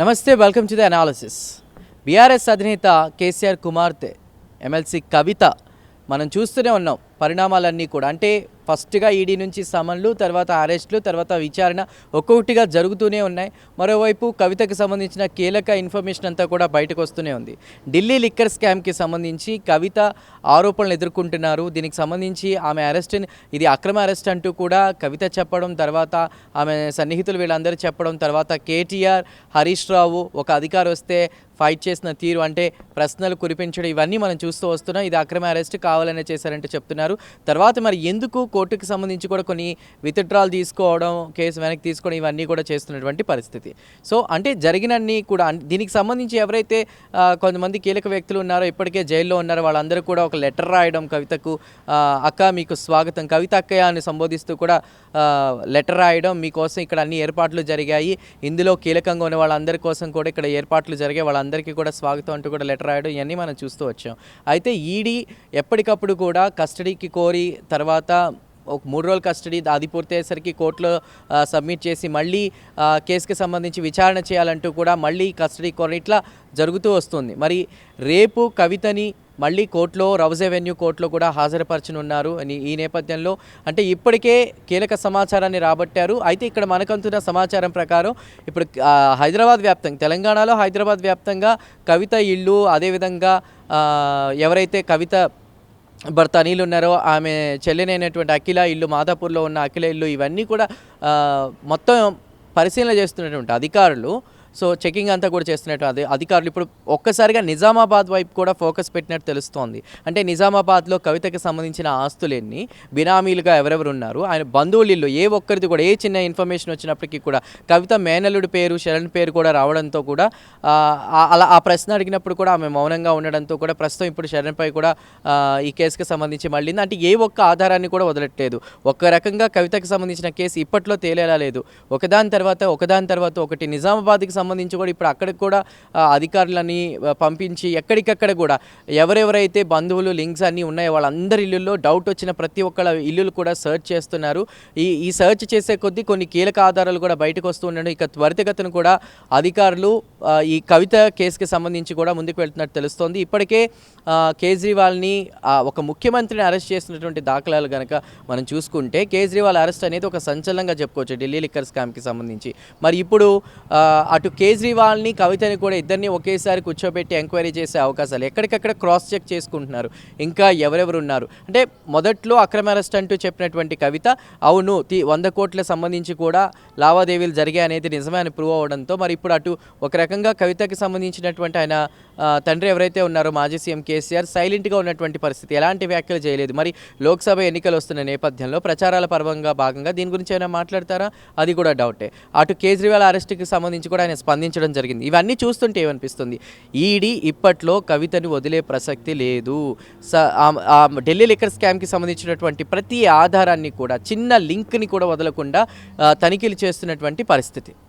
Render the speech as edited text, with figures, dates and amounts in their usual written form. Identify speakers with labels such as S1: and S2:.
S1: నమస్తే, welcome to the analysis. BRS అధినేత కేసీఆర్ కుమార్తె ఎమ్మెల్సీ కవిత మనం చూస్తూనే ఉన్నాం పరిణామాలన్నీ కూడా. అంటే ఫస్ట్గా ఈడీ నుంచి సమన్లు, తర్వాత అరెస్టులు, తర్వాత విచారణ ఒక్కొక్కటిగా జరుగుతూనే ఉన్నాయి. మరోవైపు కవితకు సంబంధించిన కీలక ఇన్ఫర్మేషన్ అంతా కూడా బయటకు వస్తూనే ఉంది. ఢిల్లీ లిక్కర్ స్కామ్కి సంబంధించి కవిత ఆరోపణలు ఎదుర్కొంటున్నారు. దీనికి సంబంధించి ఆమె అరెస్ట్, ఇది అక్రమ అరెస్ట్ అంటూ కూడా కవిత చెప్పడం, తర్వాత ఆమె సన్నిహితులు వీళ్ళందరూ చెప్పడం, తర్వాత కేటీఆర్, హరీష్ రావు ఒక అధికారి వస్తే ఫైట్ చేసిన తీరు, అంటే ప్రశ్నలు కురిపించడం, ఇవన్నీ మనం చూస్తూ వస్తున్నాం. ఇది అక్రమ అరెస్ట్ కావాలనే చేశారంటే చెప్తున్నారు. తర్వాత మరి ఎందుకు కోర్టుకు సంబంధించి కూడా కొన్ని విత్డ్రాల్ తీసుకోవడం, కేసు వెనక్కి తీసుకోవడం, ఇవన్నీ కూడా చేస్తున్నటువంటి పరిస్థితి. సో అంటే జరిగినన్ని కూడా దీనికి సంబంధించి ఎవరైతే కొంతమంది కీలక వ్యక్తులు ఉన్నారో, ఇప్పటికే జైల్లో ఉన్నారో, వాళ్ళందరూ కూడా ఒక లెటర్ రాయడం కవితకు, అక్క మీకు స్వాగతం, కవిత అక్కయ్య అని సంబోధిస్తూ కూడా లెటర్ రాయడం, మీకోసం ఇక్కడ అన్ని ఏర్పాట్లు జరిగాయి, ఇందులో కీలకంగా ఉన్న వాళ్ళందరి కోసం కూడా ఇక్కడ ఏర్పాట్లు జరిగాయి, వాళ్ళందరికీ కూడా స్వాగతం అంటూ కూడా లెటర్ రాయడం, ఇవన్నీ మనం చూస్తూ వచ్చాం. అయితే ఈడీ ఎప్పటికప్పుడు కూడా కస్టడీకి కోరి, తర్వాత ఒక 3 రోజుల కస్టడీ, అది పూర్తయ్యేసరికి కోర్టులో సబ్మిట్ చేసి మళ్ళీ కేసుకి సంబంధించి విచారణ చేయాలంటూ కూడా మళ్ళీ కస్టడీ కోరి, ఇట్లా జరుగుతూ వస్తుంది. మరి రేపు కవితని మళ్ళీ కోర్టులో, రౌజ్ అవెన్యూ కోర్టులో కూడా హాజరుపరచనున్నారు. ఈ నేపథ్యంలో అంటే ఇప్పటికే కీలక సమాచారాన్ని రాబట్టారు. అయితే ఇక్కడ మనకంతున్న సమాచారం ప్రకారం ఇప్పుడు హైదరాబాద్ వ్యాప్తంగా, తెలంగాణలో హైదరాబాద్ వ్యాప్తంగా కవిత ఇల్లు, అదేవిధంగా ఎవరైతే కవిత భర్త అనిల్ ఉన్నారో ఆమె చెల్లెనైనటువంటి అఖిల ఇల్లు, మాదాపూర్లో ఉన్న అఖిల ఇల్లు, ఇవన్నీ కూడా మొత్తం పరిశీలన చేస్తున్నటువంటి అధికారులు, సో చెకింగ్ అంతా కూడా చేస్తున్నట్టు అధికారులు ఇప్పుడు ఒక్కసారిగా నిజామాబాద్ వైపు కూడా ఫోకస్ పెట్టినట్టు తెలుస్తోంది. అంటే నిజామాబాద్లో కవితకి సంబంధించిన ఆస్తులన్నీ, బినామీలుగా ఎవరెవరు ఉన్నారు, ఆయన బంధువులిల్లు, ఏ ఒక్కరిది కూడా ఏ చిన్న ఇన్ఫర్మేషన్ వచ్చినప్పటికీ కూడా కవిత మేనల్లుడి పేరు, శరణ్ పేరు కూడా రావడంతో కూడా అలా ఆ ప్రశ్న అడిగినప్పుడు కూడా ఆమె మౌనంగా ఉండడంతో కూడా ప్రస్తుతం ఇప్పుడు శరణ్పై కూడా ఈ కేసుకి సంబంధించి మళ్ళీ అంటే ఏ ఒక్క ఆధారాన్ని కూడా వదలట్లేదు. ఒక రకంగా కవితకి సంబంధించిన కేసు ఇప్పట్లో తేలేలా లేదు. ఒకదాని తర్వాత ఒకటి నిజామాబాద్కి సంబంధించి కూడా ఇప్పుడు అక్కడికి కూడా అధికారులని పంపించి ఎక్కడికక్కడ కూడా ఎవరెవరైతే బంధువులు, లింక్స్ అన్నీ ఉన్నాయో వాళ్ళందరి ఇల్లుల్లో డౌట్ వచ్చిన ప్రతి ఒక్కళ్ళ ఇల్లులు కూడా సర్చ్ చేస్తున్నారు. ఈ సర్చ్ చేసే కొద్దీ కొన్ని కీలక ఆధారాలు కూడా బయటకు వస్తూ ఉండడం, ఇక త్వరితగతిన కూడా అధికారులు ఈ కవిత కేసుకి సంబంధించి కూడా ముందుకు వెళ్తున్నట్టు తెలుస్తోంది. ఇప్పటికే కేజ్రీవాల్ని, ఒక ముఖ్యమంత్రిని అరెస్ట్ చేసినటువంటి దాఖలాలు కనుక మనం చూసుకుంటే కేజ్రీవాల్ అరెస్ట్ అనేది ఒక సంచలనంగా చెప్పుకోవచ్చు ఢిల్లీ లిక్కర్ స్కామ్కి సంబంధించి. మరి ఇప్పుడు అటు కేజ్రీవాల్ని, కవితని కూడా ఇద్దరిని ఒకేసారి కూర్చోబెట్టి ఎంక్వైరీ చేసే అవకాశాలు, ఎక్కడికక్కడ క్రాస్ చెక్ చేసుకుంటున్నారు ఇంకా ఎవరెవరు ఉన్నారు. అంటే మొదట్లో అక్రమ అరెస్ట్ అంటూ చెప్పినటువంటి కవిత, అవును 100 కోట్ల సంబంధించి కూడా లావాదేవీలు జరిగాయి అనేది నిజమే అని ప్రూవ్ అవ్వడంతో మరి ఇప్పుడు అటు ఒక రకంగా కవితకి సంబంధించినటువంటి ఆయన తండ్రి ఎవరైతే ఉన్నారో మాజీ సీఎం కేసీఆర్ సైలెంట్గా ఉన్నటువంటి పరిస్థితి, ఎలాంటి వ్యాఖ్యలు చేయలేదు. మరి లోక్సభ ఎన్నికలు వస్తున్న నేపథ్యంలో ప్రచారాల పర్వంగా భాగంగా దీని గురించి ఏమైనా మాట్లాడతారా, అది కూడా డౌటే. అటు కేజ్రీవాల్ అరెస్ట్కి సంబంధించి కూడా ఆయన స్పందించడం జరిగింది. ఇవన్నీ చూస్తుంటే ఏమనిపిస్తుంది, ఈడీ ఇప్పట్లో కవితని వదిలే ప్రసక్తి లేదు. ఢిల్లీ లిక్కర్ స్కామ్కి సంబంధించినటువంటి ప్రతి ఆధారాన్ని కూడా, చిన్న లింక్ని కూడా వదలకుండా తనిఖీలు చేస్తున్నటువంటి పరిస్థితి.